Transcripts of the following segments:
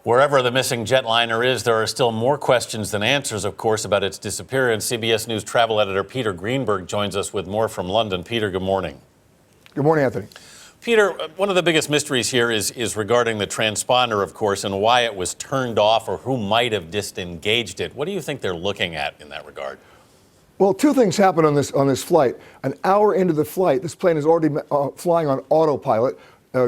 Wherever the missing jetliner is, there are still more questions than answers, of course, about its disappearance. CBS News travel editor Peter Greenberg joins us with more from London. Peter, good morning. Good morning, Anthony. Peter, one of the biggest mysteries here is regarding the transponder, of course, and why it was turned off or who might have disengaged it. What do you think they're looking at in that regard? Well, two things happened on this flight. An hour into the flight, this plane is already flying on autopilot,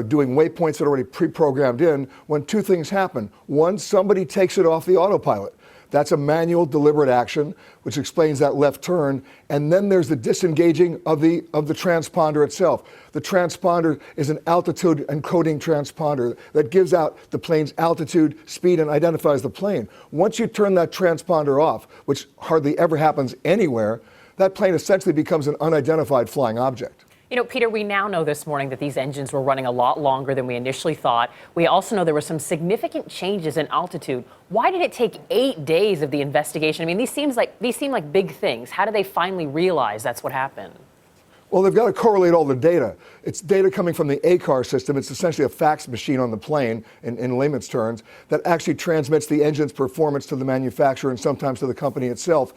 doing waypoints that are already pre-programmed in, when two things happen. One, somebody takes it off the autopilot. That's a manual, deliberate action, which explains that left turn. And then there's the disengaging of the transponder itself. The transponder is an altitude encoding transponder that gives out the plane's altitude, speed, and identifies the plane. Once you turn that transponder off, which hardly ever happens anywhere, that plane essentially becomes an unidentified flying object. You know, Peter, we now know this morning that these engines were running a lot longer than we initially thought. We also know there were some significant changes in altitude. Why did it take 8 days of the investigation? I mean, these seem like big things. How did they finally realize that's what happened? Well, they've got to correlate all the data. It's data coming from the ACAR system. It's essentially a fax machine on the plane, in layman's terms, that actually transmits the engine's performance to the manufacturer and sometimes to the company itself.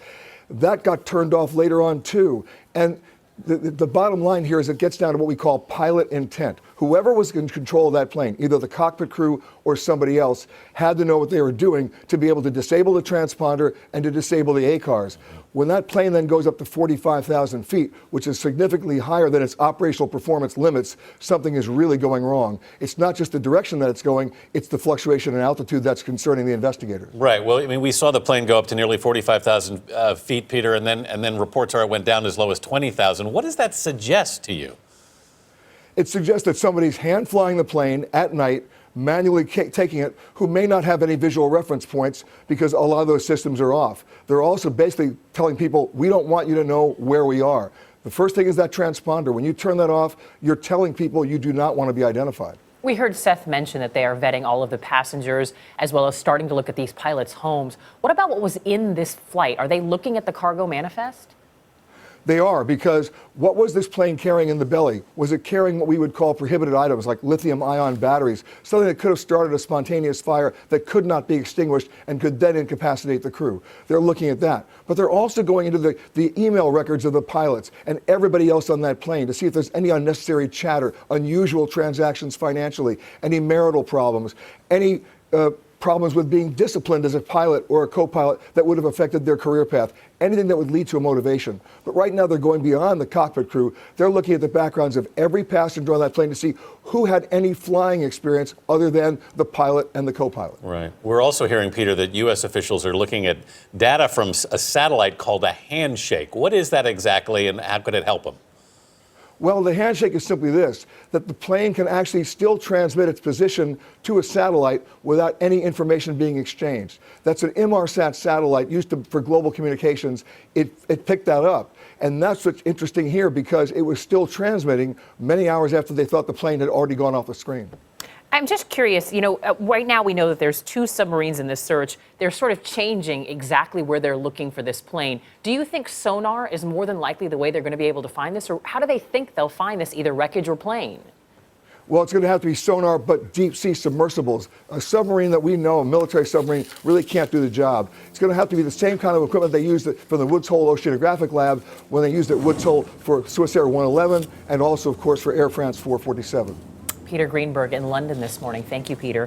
That got turned off later on, too. And the bottom line here is it gets down to what we call pilot intent. Whoever was in control of that plane, either the cockpit crew or somebody else, had to know what they were doing to be able to disable the transponder and to disable the ACARs. When that plane then goes up to 45,000 feet, which is significantly higher than its operational performance limits, something is really going wrong. It's not just the direction that it's going, it's the fluctuation in altitude that's concerning the investigators. Right. Well, I mean, we saw the plane go up to nearly 45,000 feet, Peter, and then reports are it went down as low as 20,000. What does that suggest to you? It suggests that somebody's hand flying the plane at night, manually taking it, who may not have any visual reference points because a lot of those systems are off. They're also basically telling people, we don't want you to know where we are. The first thing is that transponder. When you turn that off, you're telling people you do not want to be identified. We heard Seth mention that they are vetting all of the passengers as well as starting to look at these pilots' homes. What about what was in this flight? Are they looking at the cargo manifest? They are, because what was this plane carrying in the belly? Was it carrying what we would call prohibited items like lithium-ion batteries, something that could have started a spontaneous fire that could not be extinguished and could then incapacitate the crew? They're looking at that. But they're also going into the email records of the pilots and everybody else on that plane to see if there's any unnecessary chatter, unusual transactions financially, any marital problems, any problems with being disciplined as a pilot or a co-pilot that would have affected their career path, anything that would lead to a motivation. But right now they're going beyond the cockpit crew. They're looking at the backgrounds of every passenger on that plane to see who had any flying experience other than the pilot and the co-pilot. Right. We're also hearing, Peter, that U.S. officials are looking at data from a satellite called a handshake. What is that exactly, and how could it help them? Well, the handshake is simply this, that the plane can actually still transmit its position to a satellite without any information being exchanged. That's an Inmarsat satellite used for global communications. It picked that up. And that's what's interesting here, because it was still transmitting many hours after they thought the plane had already gone off the screen. I'm just curious, you know, right now we know that there's 2 submarines in this search. They're sort of changing exactly where they're looking for this plane. Do you think sonar is more than likely the way they're going to be able to find this? Or how do they think they'll find this, either wreckage or plane? Well, it's going to have to be sonar, but deep-sea submersibles. A submarine that we know, a military submarine, really can't do the job. It's going to have to be the same kind of equipment they used from the Woods Hole Oceanographic Lab when they used it at Woods Hole for Swiss Air 111 and also, of course, for Air France 447. Peter Greenberg in London this morning. Thank you, Peter.